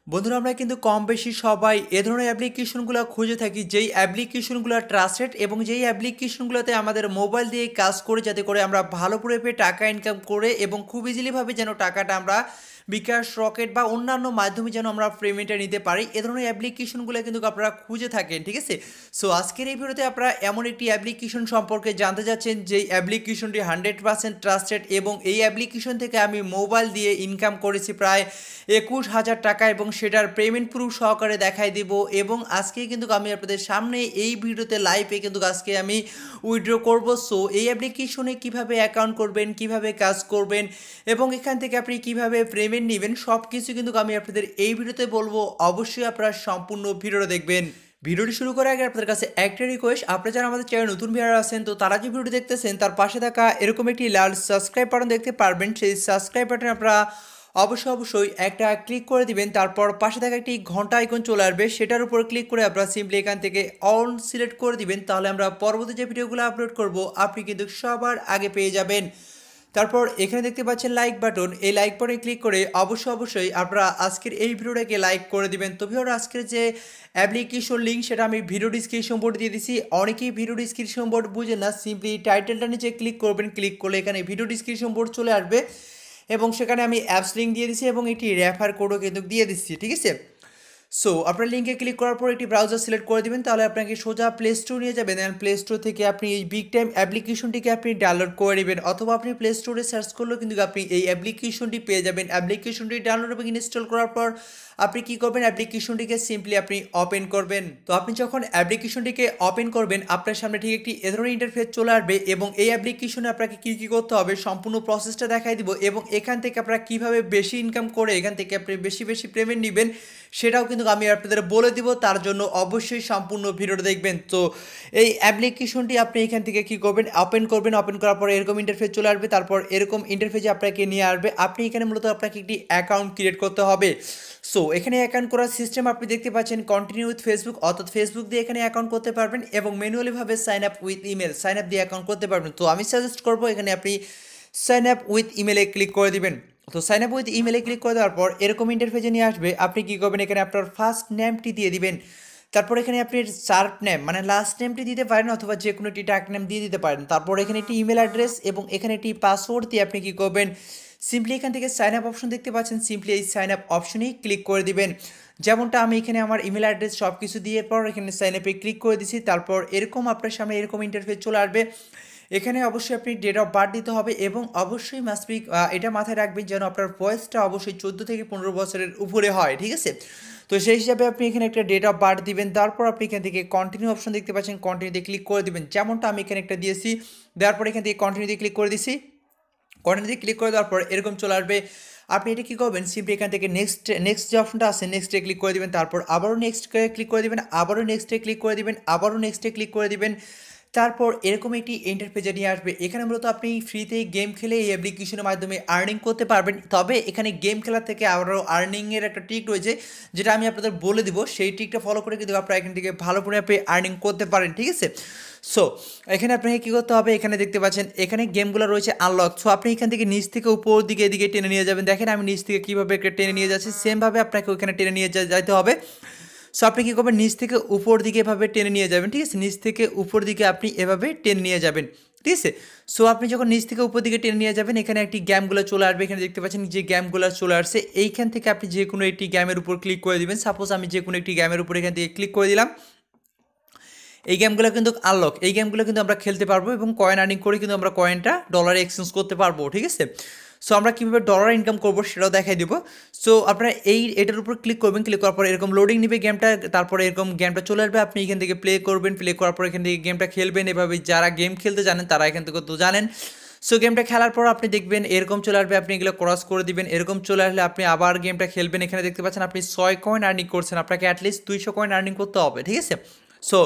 বন্ধুরা আমরা কিন্তু কম বেশি সবাই এ ধরনের অ্যাপ্লিকেশনগুলো খুঁজে থাকি যেই অ্যাপ্লিকেশনগুলো ট্রাস্টেড এবং যেই অ্যাপ্লিকেশনগুলোতে আমাদের মোবাইল দিয়ে কাজ করে যাতে করে আমরা ভালো পরিমাণে টাকা ইনকাম করে এবং খুব ইজিলিভাবে যেন টাকাটা আমরা বিকাশ রকেট বা অন্যান্য মাধ্যমে যেন আমরা পেমেন্টটা নিতে পারি এ ধরনের অ্যাপ্লিকেশনগুলো কিন্তু আপনারা খুঁজে থাকেন, ঠিক আছে। সো আজকের এই ভিডিওতে আপনারা এমন একটি অ্যাপ্লিকেশন সম্পর্কে জানতে যাচ্ছেন যেই অ্যাপ্লিকেশনটি 100% ট্রাস্টেড এবং এই অ্যাপ্লিকেশন থেকে আমি মোবাইল দিয়ে ইনকাম করেছি প্রায় 21,000 টাকা এবং সেটার পেমেন্ট প্রুফ সহকারে দেখাই দিব। এবং আজকে কিন্তু আমি আপনাদের সামনে এই ভিডিওতে লাইভে কিন্তু আজকে আমি উইথড্র করব। সো এই অ্যাপ্লিকেশনে কিভাবে অ্যাকাউন্ট করবেন, কিভাবে কাজ করবেন এবং এখান থেকে আপনি কিভাবে পেমেন্ট নেবেন সব কিছু কিন্তু আমি আপনাদের এই ভিডিওতে বলবো। অবশ্যই আপনারা সম্পূর্ণ ভিডিওটা দেখবেন। ভিডিওটি শুরু করার আগে আপনাদের কাছে একটা রিকোয়েস্ট, আপনারা যারা আমাদের চ্যানেল নতুন ভিউয়ার আছেন তো তারা যে ভিডিওটি দেখতেছেন তার পাশে থাকা এরকম একটি লাল সাবস্ক্রাইব বাটন দেখতে পারবেন, সেই সাবস্ক্রাইব বাটনে আপনারা অবশ্যই একটা ক্লিক করে দিবেন। তারপর পাশে থাকা একটি ঘন্টা আইকন চলে আসবে, সেটার উপর ক্লিক করে আপনারা সিম্পলি এখান থেকে অল সিলেক্ট করে দিবেন। তাহলে আমরা পরবর্তী যে ভিডিওগুলো আপলোড করব আপনি কিন্তু সবার আগে পেয়ে যাবেন। তারপর এখানে দেখতে পাচ্ছেন লাইক বাটন, এই লাইক বাটনে ক্লিক করে অবশ্যই আপনারা আজকের এই ভিডিওটাকে লাইক করে দিবেন। তো ভিডিওর আজকের যে অ্যাপ্লিকেশন লিঙ্ক সেটা আমি ভিডিও ডিসক্রিপশন বোর্ডে দিয়ে দিচ্ছি। অনেকেই ভিডিও ডিসক্রিপশন বোর্ড বুঝে না, সিম্পলি টাইটেলটা নিচে ক্লিক করবেন, ক্লিক করলে এখানে ভিডিও ডিসক্রিপশন বোর্ড চলে আসবে এবং সেখানে আমি অ্যাপস লিঙ্ক দিয়ে দিচ্ছি এবং একটি রেফার কোডও কিন্তু দিয়ে দিচ্ছি, ঠিক আছে। সো আপনার লিঙ্কে ক্লিক করার পর একটি ব্রাউজার সিলেক্ট করে দিবেন, তাহলে আপনাকে সোজা প্লে স্টোর নিয়ে যাবেন। দেন প্লে স্টোর থেকে আপনি এই বিগ টাইম অ্যাপ্লিকেশনটিকে আপনি ডাউনলোড করে নেবেন, অথবা আপনি প্লে স্টোরে সার্চ করলেও কিন্তু আপনি এই অ্যাপ্লিকেশনটি পেয়ে যাবেন। অ্যাপ্লিকেশনটি ডাউনলোড এবং ইনস্টল করার পর আপনি কী করবেন, অ্যাপ্লিকেশনটিকে সিম্পলি আপনি ওপেন করবেন। তো আপনি যখন অ্যাপ্লিকেশনটিকে ওপেন করবেন আপনার সামনে ঠিক একটি এ ধরনের ইন্টারফেস চলে আসবে এবং এই অ্যাপ্লিকেশনে আপনাকে কী কী করতে হবে সম্পূর্ণ প্রসেসটা দেখাই দিব এবং এখান থেকে আপনারা কীভাবে বেশি ইনকাম করে এখান থেকে আপনি বেশি পেমেন্ট নেবেন সেটাও কিন্তু আমি আপনাদের বলে দিব। তার জন্য অবশ্যই সম্পূর্ণ ভিডিওটা দেখবেন। তো এই অ্যাপ্লিকেশনটি আপনি এখান থেকে কী করবেন, ওপেন করবেন। ওপেন করার পর এরকম ইন্টারফেস চলে আসবে, তারপর এরকম ইন্টারফেসে আপনাকে নিয়ে আসবে। আপনি এখানে মূলত আপনাকে একটি অ্যাকাউন্ট ক্রিয়েট করতে হবে। সো এখানে অ্যাকাউন্ট করার সিস্টেম আপনি দেখতে পাচ্ছেন কন্টিনিউ উইথ ফেসবুক, অর্থাৎ ফেসবুক দিয়ে এখানে অ্যাকাউন্ট করতে পারবেন এবং ম্যানুয়ালিভাবে sign up with email, sign up দিয়ে অ্যাকাউন্ট করতে পারবেন। তো আমি সাজেস্ট করবো এখানে আপনি সাইন আপ উইথ ইমেলে ক্লিক করে দিবেন। তো সাইন আপ উইথ ইমেলে ক্লিক করে দেওয়ার পর এরকম ইন্টারফেসে নিয়ে আসবে। আপনি কী করবেন, এখানে আপনার ফার্স্ট নেমটি দিয়ে দিবেন, তারপর এখানে আপনি শার্ট নেম মানে লাস্ট নেমটি দিতে পারেন অথবা যে কোনো একটি টাক নেম দিয়ে দিতে পারেন। তারপর এখানে একটি ইমেল অ্যাড্রেস এবং এখানে একটি পাসওয়ার্ড দিয়ে আপনি কী করবেন, সিম্পলি এখান থেকে সাইন আপ অপশন দেখতে পাচ্ছেন, সিম্পলি এই সাইন আপ অপশনেই ক্লিক করে দিবেন। যেমনটা আমি এখানে আমার ইমেল অ্যাড্রেস সব কিছু দিয়ে পর এখানে সাইন আপে ক্লিক করে দিছি। তারপর এরকম আপনার সামনে এরকম ইন্টারফেস চলে আসবে। এখানে অবশ্যই আপনি ডেট অফ বার্থ দিতে হবে এবং অবশ্যই মাস্ট এটা মাথায় রাখবেন যেন আপনার বয়সটা অবশ্যই 14 থেকে 15 বছরের উপরে হয়, ঠিক আছে। তো সেই হিসাবে আপনি এখানে একটা ডেট অফ বার্থ দিবেন। তারপর আপনি এখান থেকে কন্টিনিউ অপশন দেখতে পাচ্ছেন, কন্টিনিউতে ক্লিক করে দিবেন যেমনটা আমি এখানে একটা দিয়েছি। দেওয়ার পর এখান থেকে কন্টিনিউতে ক্লিক করে দিছি। কন্টিনিউতে ক্লিক করে দেওয়ার পর এরকম চলে আসবে। আপনি এটা কী করবেন, সিম্পলি এখান থেকে নেক্সট যে অপশনটা আছে নেক্সটে ক্লিক করে দিবেন, তারপর আবারও নেক্সট ক্লিক করে দিবেন, আবারও নেক্সটে ক্লিক করে দিবেন, আবারও নেক্সটে ক্লিক করে দিবেন। তারপর এরকম একটি ইন্টারফেসে নিয়ে আসবে। এখানে মূলত আপনি ফ্রিতে গেম খেলে এই অ্যাপ্লিকেশনের মাধ্যমে আর্নিং করতে পারবেন। তবে এখানে গেম খেলার থেকে আরও আর্নিংয়ের একটা ট্রিক রয়েছে যেটা আমি আপনাদের বলে দিব, সেই ট্রিকটা ফলো করে কিন্তু আপনারা এখান থেকে ভালো করে আপনি আর্নিং করতে পারেন, ঠিক আছে। সো এখানে আপনাকে কী করতে হবে, এখানে দেখতে পাচ্ছেন এখানে গেমগুলো রয়েছে আনলক। সো আপনি এখান থেকে নিচ থেকে উপর দিকে এদিকে টেনে নিয়ে যাবেন। দেখেন আমি নিচ থেকে কীভাবে একটা টেনে নিয়ে যাচ্ছি, সেমভাবে আপনাকে ওখানে টেনে নিয়ে যাইতে হবে। সো আপনি কী করবেন, নিচ থেকে উপর দিকে এভাবে টেনে নিয়ে যাবেন, ঠিক আছে। নিচ থেকে উপর দিকে আপনি এভাবে টেনে নিয়ে যাবেন, ঠিক আছে। সো আপনি যখন নিচ থেকে উপর দিকে টেনে নিয়ে যাবেন এখানে একটি গেমগুলো চলে আসবে। এখানে দেখতে পাচ্ছেন যে গেমগুলো চলে আসছে, এইখান থেকে আপনি যে কোনো একটি গেমের উপর ক্লিক করে দিবেন। সাপোজ আমি যে কোনো একটি গেমের উপর এখান থেকে ক্লিক করে দিলাম। এই গেমগুলো কিন্তু আনলক, এই গেমগুলো কিন্তু আমরা খেলতে পারবো এবং কয়েন আর্নিং করে কিন্তু আমরা কয়েনটা ডলারে এক্সচেঞ্জ করতে পারবো, ঠিক আছে। সো আমরা কীভাবে ডলার ইনকাম করবো সেটাও দেখাই দেবো। সো আপনারা এটার উপর ক্লিক করবেন, ক্লিক করার পর এরকম লোডিং নেবে গেমটা, তারপরে এরকম গেমটা চলে আসবে। আপনি এখান থেকে প্লে করবেন, প্লে করার পর এখান থেকে গেমটা খেলবেন। এভাবে যারা গেম খেলতে জানেন তারা এখান থেকে তো জানেন। সো গেমটা খেলার পর আপনি দেখবেন এরকম চলে আসবে, আপনি এগুলো ক্রস করে দিবেন। এরকম চলে আসলে আপনি আবার গেমটা খেলবেন। এখানে দেখতে পাচ্ছেন আপনি 6 কয়েন আর্নিং করছেন, আপনাকে অ্যাটলিস্ট 200 কয়েন আর্নিং করতে হবে, ঠিক আছে। সো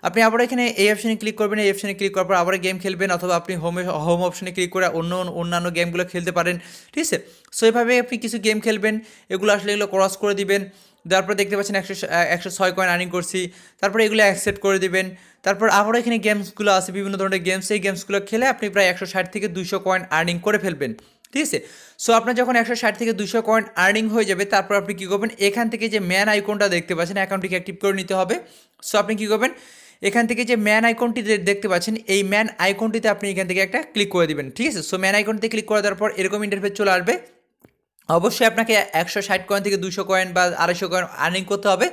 আপনি আবার এখানে এই অপশনে ক্লিক করবেন, এই অপশনে ক্লিক করার পর আবার গেম খেলবেন অথবা আপনি হোম অপশনে ক্লিক করে অন্যান্য গেমগুলো খেলতে পারেন, ঠিক আছে। সো এভাবে আপনি কিছু গেম খেলবেন, এগুলো আসলে এগুলো ক্রস করে দিবেন। তারপর দেখতে পাচ্ছেন 106 কয়েন আর্নিং করছি। তারপরে এগুলো অ্যাকসেপ্ট করে দিবেন। তারপর আবারও এখানে গেমসগুলো আছে, বিভিন্ন ধরনের গেমস, এই গেমসগুলো খেলে আপনি প্রায় 160 থেকে 200 কয়েন আর্নিং করে ফেলবেন, ঠিক আছে। সো আপনার যখন 160 থেকে 200 কয়েন আর্নিং হয়ে যাবে, তারপর আপনি কী করবেন, এখান থেকে যে ম্যান আইকনটা দেখতে পাচ্ছেন অ্যাকাউন্টটিকে অ্যাক্টিভ করে নিতে হবে। সো আপনি কী করবেন, এখান থেকে যে ম্যান আইকনটি দেখতে পাচ্ছেন এই ম্যান আইকনটিতে আপনি এখান থেকে একটা ক্লিক করে দিবেন। ঠিক আছে। সো ম্যান আইকনটিতে ক্লিক করে দেওয়ার পর এরকম ইন্টারফেস চলে আসবে। অবশ্যই আপনাকে 160 কয়েন থেকে 200 কয়েন বা 250 কয়েন আর্নিং করতে হবে।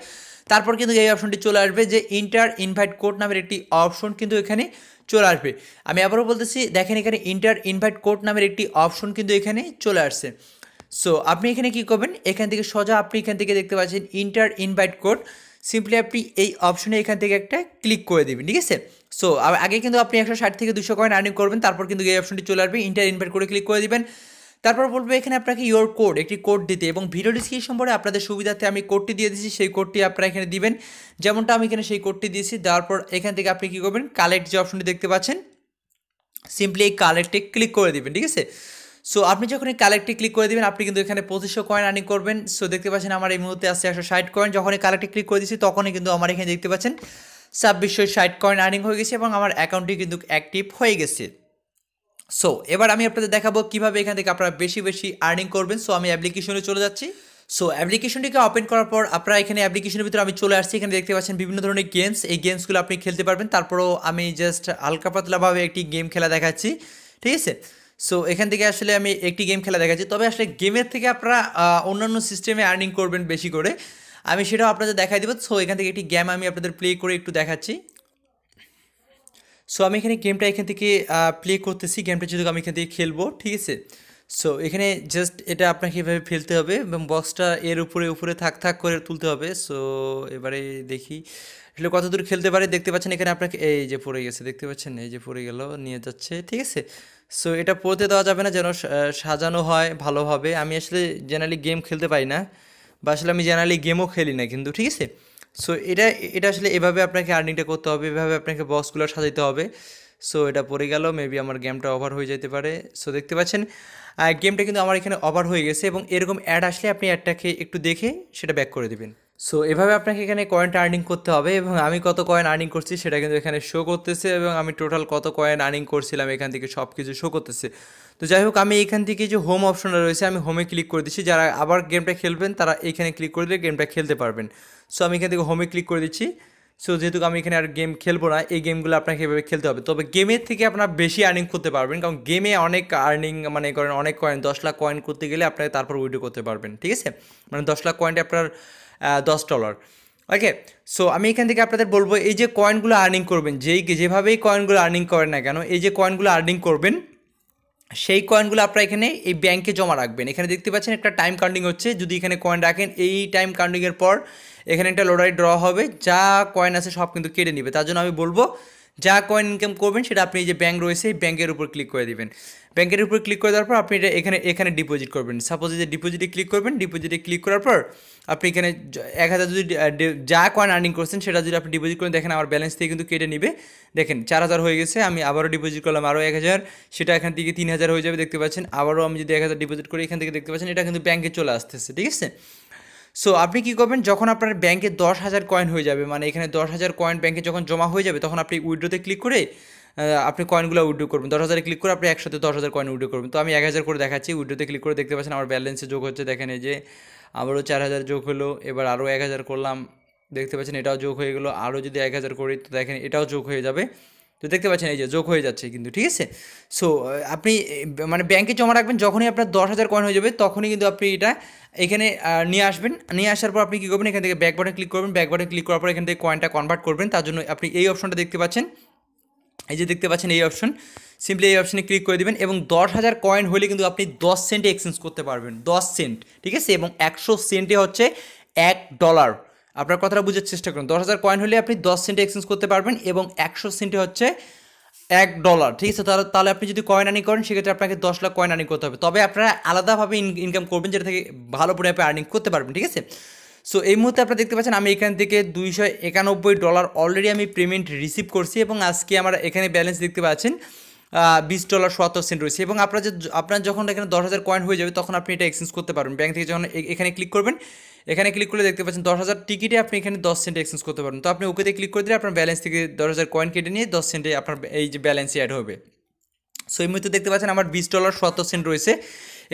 তারপর কিন্তু এই অপশনটি চলে আসবে যে ইন্টার ইনভাইট কোড নামের একটি অপশন কিন্তু এখানে চলে আসবে। আমি আবারও বলতেছি, দেখেন এখানে ইন্টার ইনভাইট কোড নামের একটি অপশন কিন্তু এখানে চলে আসছে। সো আপনি এখানে কী করবেন, এখান থেকে সোজা আপনি এখান থেকে দেখতে পাচ্ছেন ইন্টার ইনভাইট কোড, সিম্পলি আপনি এই অপশনে এখান থেকে একটা ক্লিক করে দেবেন। ঠিক আছে। সো আগে কিন্তু আপনি 160 থেকে 200 কয়েন আর্নিং করবেন, তারপর কিন্তু এই অপশনটি চলে আসবে, ইন্টার ইনভাইট কোডে ক্লিক করে দিবেন। তারপর বলবো এখানে আপনাকে ইয়োর কোড, একটি কোড দিতে, এবং ভিডিও ডিসক্রিপশন পরে আপনাদের সুবিধার্থে আমি কোডটি দিয়ে দিয়েছি, সেই কোডটি আপনারা এখানে দিবেন, যেমনটা আমি এখানে সেই কোডটি দিয়েছি। দেওয়ার পর এখান থেকে আপনি কী করবেন, কালেক্ট যে অপশনটি দেখতে পাচ্ছেন সিম্পলি এই কালেক্টে ক্লিক করে দিবেন। ঠিক আছে। সো আপনি যখন এই কালেক্টে ক্লিক করে দিবেন আপনি কিন্তু এখানে 2500 কয়েন আর্নিং করবেন। সো দেখতে পাচ্ছেন আমার এই মুহূর্তে আসছে 160 কয়েন। যখন এই কালেক্টে ক্লিক করে দিচ্ছি তখনই কিন্তু আমার এখানে দেখতে পাচ্ছেন 2660 কয়েন আর্নিং হয়ে গেছে এবং আমার অ্যাকাউন্টটি কিন্তু অ্যাক্টিভ হয়ে গেছে। সো এবার আমি আপনাদের দেখাবো কীভাবে এখান থেকে আপনারা বেশি বেশি আর্নিং করবেন। সো আমি অ্যাপ্লিকেশনে চলে যাচ্ছি। সো অ্যাপ্লিকেশনটিকে ওপেন করার পর আপনারা এখানে অ্যাপ্লিকেশনের ভিতরে আমি চলে আসছি। এখানে দেখতে পাচ্ছেন বিভিন্ন ধরনের গেমস, এই গেমসগুলো আপনি খেলতে পারবেন। তারপরেও আমি জাস্ট হালকা পাতলাভাবে একটি গেম খেলা দেখাচ্ছি। ঠিক আছে। সো এখান থেকে আসলে আমি একটি গেম খেলা দেখাচ্ছি, তবে আসলে গেমের থেকে আপনারা অন্যান্য সিস্টেমে আর্নিং করবেন বেশি করে, আমি সেটাও আপনাদের দেখাই দেবো। সো এখান থেকে একটি গেম আমি আপনাদের প্লে করে একটু দেখাচ্ছি। সো আমি এখানে গেমটা এখান থেকে প্লে করতেছি, গেমটা যেহেতু আমি এখান থেকে খেলবো। ঠিক আছে। সো এখানে জাস্ট এটা আপনাকে এভাবে ফেলতে হবে এবং বক্সটা এর উপরে উপরে থাক থাক করে তুলতে হবে। সো এবারে দেখি আসলে কত দূর খেলতে পারে। দেখতে পাচ্ছেন এখানে আপনাকে এই যে পড়ে গেছে, দেখতে পাচ্ছেন এই যে পড়ে গেল, নিয়ে যাচ্ছে। ঠিক আছে। সো এটা পড়তে দেওয়া যাবে না, যেন সাজানো হয় ভালোভাবে। আমি আসলে জেনারেলি গেম খেলতে পারি না, বা আসলে আমি জেনারেলি গেমও খেলি না কিন্তু। ঠিক আছে। সো এটা এটা আসলে এভাবে আপনাকে আর্নিংটা করতে হবে, এভাবে আপনাকে বক্সগুলো সাজাতে হবে। সো এটা পড়ে গেল, মেবি আমার গেমটা ওভার হয়ে যেতে পারে। সো দেখতে পাচ্ছেন গেমটা কিন্তু আমার এখানে ওভার হয়ে গেছে, এবং এরকম অ্যাড আসলে আপনি অ্যাডটাকে একটু দেখে সেটা ব্যাক করে দেবেন। সো এভাবে আপনাকে এখানে কয়েনটা আর্নিং করতে হবে, এবং আমি কত কয়েন আর্নিং করছি সেটা কিন্তু এখানে শো করতেছে, এবং আমি টোটাল কত কয়েন আর্নিং করছিলাম এখান থেকে সব কিছু শো করতেছে। তো যাই হোক, আমি এখান থেকে যে হোম অপশনটা রয়েছে আমি হোমে ক্লিক করে দিচ্ছি। যারা আবার গেমটা খেলবেন তারা এখানে ক্লিক করে দিলে গেমটা খেলতে পারবেন। সো আমি এখান থেকে হোমে ক্লিক করে দিচ্ছি। সো যেহেতু আমি এখানে আর গেম খেলবো না, এই গেমগুলো আপনাকে এভাবে খেলতে হবে। তবে গেমের থেকে আপনারা বেশি আর্নিং করতে পারবেন, কারণ গেমে অনেক আর্নিং মানে করেন অনেক কয়েন, 10 লাখ কয়েন করতে গেলে আপনাকে তারপর উইড্রো করতে পারবেন। ঠিক আছে। মানে 10 লাখ কয়েনটা আপনার $10। ওকে। সো আমি এখান থেকে আপনাদের বলবো এই যে কয়েনগুলো আর্নিং করবেন, যেভাবেই কয়েনগুলো আর্নিং করেন না কেন, এই যে কয়েনগুলো আর্নিং করবেন সেই কয়েনগুলো আপনারা এখানে এই ব্যাংকে জমা রাখবেন। এখানে দেখতে পাচ্ছেন একটা টাইম কাউন্টিং হচ্ছে, যদি এখানে কয়েন রাখেন এই টাইম কাউন্টিংয়ের পর এখানে একটা লোডাই ড্র হবে, যা কয়েন আছে সব কিন্তু কেটে নেবে। তার জন্য আমি বলবো যা কয়েন ইনকাম করবেন সেটা আপনি এই যে ব্যাংক রয়েছে এই ব্যাংকের উপর ক্লিক করে দিবেন। ব্যাংকের উপর ক্লিক করে দেওয়ার পর আপনি এটা এখানে ডিপোজিট করবেন। সাপোজ যে ডিপোজিটে ক্লিক করবেন, ডিপোজিটে ক্লিক করার পর আপনি এখানে 1000 যদি যা কয়েন আর্নিং করছেন সেটা যদি আপনি ডিপোজিট করেন, দেখেন আমার ব্যালেন্স থেকে কিন্তু কেটে নিবে। দেখেন 4000 হয়ে গেছে, আমি আবারও ডিপোজিট করলাম আরও 1000, সেটা এখান থেকে 3000 হয়ে যাবে। দেখতে পাচ্ছেন আবারও আমি যদি 1000 ডিপোজিট করি এখান থেকে দেখতে পাচ্ছেন এটা কিন্তু ব্যাংকে চলে আসতেছে। ঠিক আছে। সো আপনি কী করবেন, যখন আপনার ব্যাংকে 10,000 কয়েন হয়ে যাবে, মানে এখানে 10,000 কয়েন ব্যাংকে যখন জমা হয়ে যাবে, তখন আপনি উইড্রোতে ক্লিক করে আপনি কয়েনগুলো উইড্রো করবেন। 10,000 ক্লিক করে আপনি একসাথে 10,000 কয়েন উইড্রো করবেন। তো আমি 1000 করে দেখাচ্ছি, উইড্রোতে ক্লিক করে দেখতে পাচ্ছেন আমার ব্যালেন্সে যোগ হচ্ছে। দেখেন এই যে আবারও 4000 যোগ হলো, এবার আরও 1000 করলাম, দেখতে পাচ্ছেন এটাও যোগ হয়ে গেলো। আরও যদি 1000 করি তো দেখেন এটাও যোগ হয়ে যাবে। তো দেখতে পাচ্ছেন এই যে যোগ হয়ে যাচ্ছে কিন্তু। ঠিক আছে। সো আপনি মানে ব্যাংকে জমা রাখবেন, যখনই আপনার 10,000 কয়েন হয়ে যাবে তখনই কিন্তু আপনি এটা এখানে নিয়ে আসবেন। নিয়ে আসার পর আপনি কী করবেন, এখান থেকে ব্যাক বাটন ক্লিক করবেন। ব্যাক বাটন ক্লিক করার পর এখান থেকে কয়েনটা কনভার্ট করবেন। তার জন্য আপনি এই অপশনটা দেখতে পাচ্ছেন, এই যে দেখতে পাচ্ছেন এই অপশন, সিম্পলি এই অপশনে ক্লিক করে দেবেন, এবং 10,000 কয়েন হলে কিন্তু আপনি 10 সেন্টে এক্সচেঞ্জ করতে পারবেন। 10 সেন্ট। ঠিক আছে। এবং 100 সেন্টে হচ্ছে $1। আপনার কথাটা বুঝার চেষ্টা করুন। 10,000 কয়েন হলে আপনি 10 সেন্টে এক্সচেঞ্জ করতে পারবেন, এবং 100 সেন্টে হচ্ছে $1। ঠিক আছে। তাহলে আপনি যদি কয়েন আর্নিং করেন সেক্ষেত্রে আপনাকে 10 লাখ কয়েন আর্নিং করতে হবে। তবে আপনারা আলাদাভাবে ইনকাম করবেন, যেটা থেকে ভালো পরিমাণে আর্নিং করতে পারবেন। ঠিক আছে। সো এই মুহূর্তে আপনারা দেখতে পাচ্ছেন আমি এখান থেকে $291 অলরেডি আমি পেমেন্ট রিসিভ করছি, এবং আজকে আমার এখানে ব্যালেন্স দেখতে পাচ্ছেন $20.77 রয়েছে। এবং আপনার যখন এখানে 10,000 কয়েন হয়ে যাবে তখন আপনি এটা এক্সচেঞ্জ করতে পারবেন। ব্যাংক থেকে যখন এখানে ক্লিক করবেন, এখানে ক্লিক করলে দেখতে পাচ্ছেন 10,000 টিকিটে আপনি এখানে 10 সেন্টে এক্সচেঞ্জ করতে পারবেন। তো আপনি ওকেতে ক্লিক করে দিলে আপনার ব্যালেন্স থেকে 10,000 কয়েন কেটে নিয়ে 10 সেন্টে আপনার এই যে ব্যালেন্সে অ্যাড হবে। সো এই মুহূর্তে দেখতে পাচ্ছেন আমার $20.70 রয়েছে।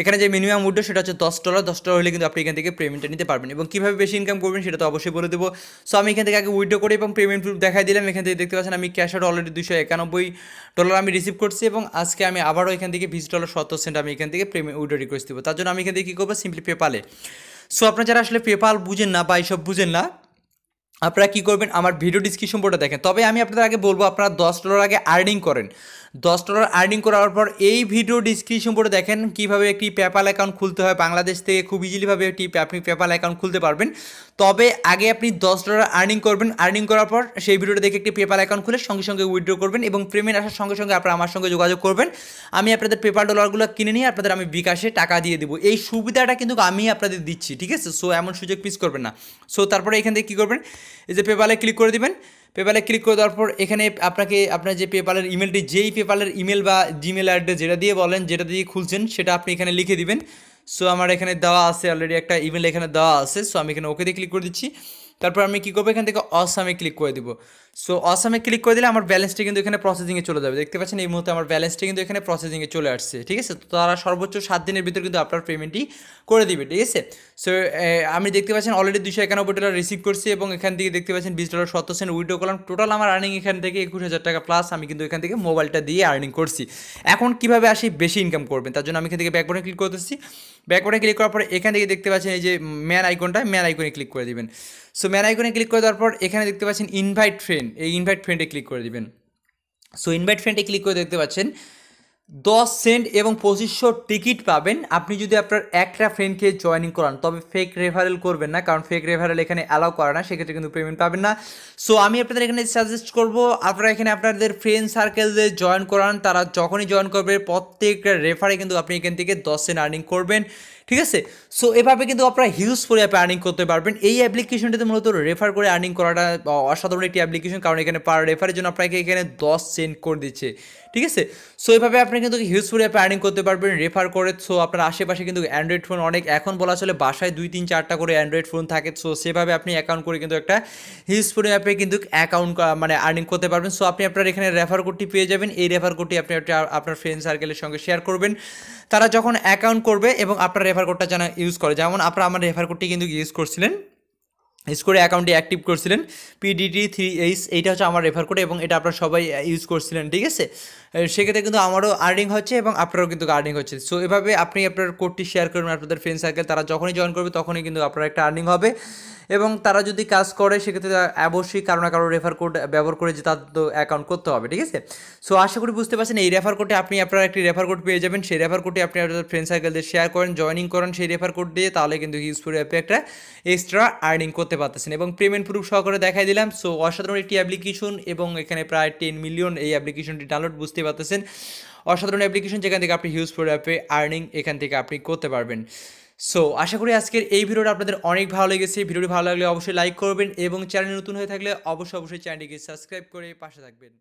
এখানে যে মিনিমাম উইথড্র সেটা হচ্ছে $10 হলে কিন্তু আপনি এখান থেকে পেমেন্টটা নিতে পারবেন। এবং কীভাবে বেশি ইনকাম করবেন সেটা তো অবশ্যই বলে দেবো। সো আমি এখান থেকে আগে উইথড্র করি এবং পেমেন্ট প্রুফ দেখাই দিলাম। এখান থেকে দেখতে পাচ্ছেন আমি ক্যাশ আউট অলরেডি $291 আমি রিসিভ করছি এবং আজকে আমি আবারও এখান থেকে $20.70 আমি এখান থেকে পেমেন্ট উইথড্র রিকোয়েস্ট দেবো। তার জন্য আমি এখান থেকে কী করবো, সিম্পলি পেপালে। সো আপনারা যারা আসলে পেপাল বুঝেন না বা এইসব বুঝেন না, আপনারা কী করবেন, আমার ভিডিও ডিসক্রিপশন বোর্ডে দেখেন। তবে আমি আপনাদের আগে বলবো আপনারা $10 আগে আর্নিং করেন। $10 আর্নিং করার পর এই ভিডিও ডিসক্রিপশন বোর্ডে দেখেন কীভাবে একটি পেপ্যাল অ্যাকাউন্ট খুলতে হয়। বাংলাদেশ থেকে খুব ইজিলিভাবে আপনি পেপ্যাল অ্যাকাউন্ট খুলতে পারবেন। তবে আগে আপনি $10 আর্নিং করবেন। আর্নিং করার পর সেই ভিডিওটা দেখে একটি পেপ্যাল অ্যাকাউন্ট খুলে সঙ্গে সঙ্গে উইথড্র করবেন এবং পেমেন্ট আসার সঙ্গে সঙ্গে আপনারা আমার সঙ্গে যোগাযোগ করবেন। আমি আপনাদের পেপ্যাল ডলারগুলো কিনে নিয়ে আপনাদের আমি বিকাশে টাকা দিয়ে দেবো। এই সুবিধাটা কিন্তু আমি আপনাদের দিচ্ছি, ঠিক আছে? সো এমন সুযোগ মিস করবেন না। সো তারপরে এখান থেকে কী করবেন, এই যে পেপ্যালে ক্লিক করে দিবেন। পেপ্যালে ক্লিক করে দেওয়ার পর এখানে আপনার যে পেপ্যালের ইমেলটি, যেই পেপ্যালের ইমেল বা জিমেল অ্যাড্রেস যেটা দিয়ে বলেন, যেটা দিয়ে খুলছেন সেটা আপনি এখানে লিখে দিবেন। সো আমার এখানে দেওয়া আছে অলরেডি, একটা ইমেল এখানে দেওয়া আছে। সো আমি এখানে ওকে দিয়ে ক্লিক করে দিচ্ছি। তারপর আমি কী করবো, এখান থেকে অসামে ক্লিক করে দিব। সো অসামে ক্লিক করে দিলে আমার ব্যালেন্সটা কিন্তু এখানে প্রসেসিংয়ে চলে যাবে। দেখতে পাচ্ছেন এই মুহূর্তে আমার ব্যালেন্সটা কিন্তু এখানে প্রসেসিংয়ে চলে আসছে, ঠিক আছে? তো তারা সর্বোচ্চ 7 দিনের ভিতর কিন্তু আপনার পেমেন্টই করে দিবে, ঠিক আছে? সো আমি দেখতে পাচ্ছেন অলরেডি $291 রিসিভ করছি এবং এখান থেকে দেখতে পাচ্ছেন $20.70 উইথড্র করলাম। টোটাল আমার আর্নিং এখান থেকে 21,000 টাকা প্লাস আমি কিন্তু এখান থেকে মোবাইলটা দিয়ে আর্নিং করছি। এখন কীভাবে আসি বেশি ইনকাম করবেন, তার জন্য আমি এখান থেকে ব্যাক বাটনে ক্লিক করতেছি। ব্যাক বাটনে ক্লিক করার পরে এখান থেকে দেখতে পাচ্ছেন এই যে ম্যান আইকনে ক্লিক করে দিবেন। সো ম্যান আইকনে ক্লিক করে দেওয়ার পর এখানে দেখতে পাচ্ছেন ইনভাইট ফ্রেন্ড, এই ইনভাইট ফ্রেন্ডে ক্লিক করে দিবেন। সো ইনভাইট ফ্রেন্ডে ক্লিক করে দেখতে পাচ্ছেন 10 সেন্ট এবং 2500 টিকিট পাবেন আপনি যদি আপনার একটা ফ্রেন্ডকে জয়েনিং করান। তবে ফেক রেফারেল করবেন না, কারণ ফেক রেফারেল এখানে অ্যালাউ করে না, সেক্ষেত্রে কিন্তু পেমেন্ট পাবেন না। সো আমি আপনাদের এখানে সাজেস্ট করবো আপনারা এখানে আপনাদের ফ্রেন্ড সার্কেলদের জয়েন করান। তারা যখনই জয়েন করবে প্রত্যেকটা রেফারে কিন্তু আপনি এখান থেকে 10 সেন্ট আর্নিং করবেন, ঠিক আছে? সো এভাবে কিন্তু আপনারা হিউজ করে অ্যাপে আর্নিং করতে পারবেন। এই অ্যাপ্লিকেশনটিতে মূলত রেফার করে আর্নিং করাটা অসাধারণ একটি অ্যাপ্লিকেশন, কারণ এখানে পার রেফারের জন্য আপনাকে এখানে 10 সেন্ট করে দিচ্ছে, ঠিক আছে? সো এভাবে আপনি কিন্তু হিউজ করে অ্যাপে আর্নিং করতে পারবেন রেফার করে। সো আপনার আশেপাশে কিন্তু অ্যান্ড্রয়েড ফোন অনেক, এখন বলা চলে বাসায় 2-3-4টা করে অ্যান্ড্রয়েড ফোন থাকে। সো সেভাবে আপনি অ্যাকাউন্ট করে কিন্তু একটা হিউজ ফোন অ্যাপে কিন্তু অ্যাকাউন্ট মানে আর্নিং করতে পারবেন। সো আপনি আপনার এখানে রেফার কোডটি পেয়ে যাবেন। এই রেফার কোডটি আপনি আপনার ফ্রেন্ড সার্কেলের সঙ্গে শেয়ার করবেন। তারা যখন অ্যাকাউন্ট করবে এবং আপনার রেফার কোডটা যেন ইউজ করে, যেমন আপনারা আমার রেফার কোডটি কিন্তু ইউজ করছিলেন, ইউজ করে অ্যাকাউন্টটি অ্যাক্টিভ করছিলেন PDT3H, এইটা হচ্ছে আমার রেফার কোড এবং এটা আপনারা সবাই ইউজ করছিলেন, ঠিক আছে? সেক্ষেত্রে কিন্তু আমারও আর্নিং হচ্ছে এবং আপনারও কিন্তু আর্নিং হচ্ছে। সো এভাবে আপনি আপনার কোডটি শেয়ার করবেন আপনাদের ফ্রেন্ড সার্কেল, তারা যখনই জয়েন করবে তখনই কিন্তু আপনার একটা আর্নিং হবে। এবং তারা যদি কাজ করে সেক্ষেত্রে অবশ্যই কারো না কারো রেফার কোড ব্যবহার করে যে তার তো অ্যাকাউন্ট করতে হবে, ঠিক আছে? সো আশা করি বুঝতে পারছেন এই রেফার কোডে আপনি আপনার একটি রেফার কোড পেয়ে যাবেন। সেই রেফার কোডটি আপনি আপনাদের ফ্রেন্ড সার্কেলদের শেয়ার করেন, জয়েনিং করেন সেই রেফার কোড দিয়ে, তাহলে কিন্তু ইউজফুল অ্যাপে একটা এক্সট্রা আর্নিং করতে পারতেছেন। এবং পেমেন্ট প্রুফ সহকারে দেখাই দিলাম। সো অসাধারণ একটি অ্যাপ্লিকেশন এবং এখানে প্রায় 10 মিলিয়ন এই অ্যাপ্লিকেশনটি ডাউনলোড, বুঝতে পারতেছেন অসাধারণ অ্যাপ্লিকেশন, যেখান থেকে আপনি হিউজফুল অ্যাপে আর্নিং এখান থেকে আপনি করতে পারবেন। সো আশা করি আজকের এই ভিডিওটা আপনাদের অনেক ভালো লেগেছে। ভিডিওটি ভালো লাগলে অবশ্যই লাইক করবেন এবং চ্যানেল নতুন হয়ে থাকলে অবশ্যই চ্যানেলটিকে সাবস্ক্রাইব করে পাশে থাকবেন।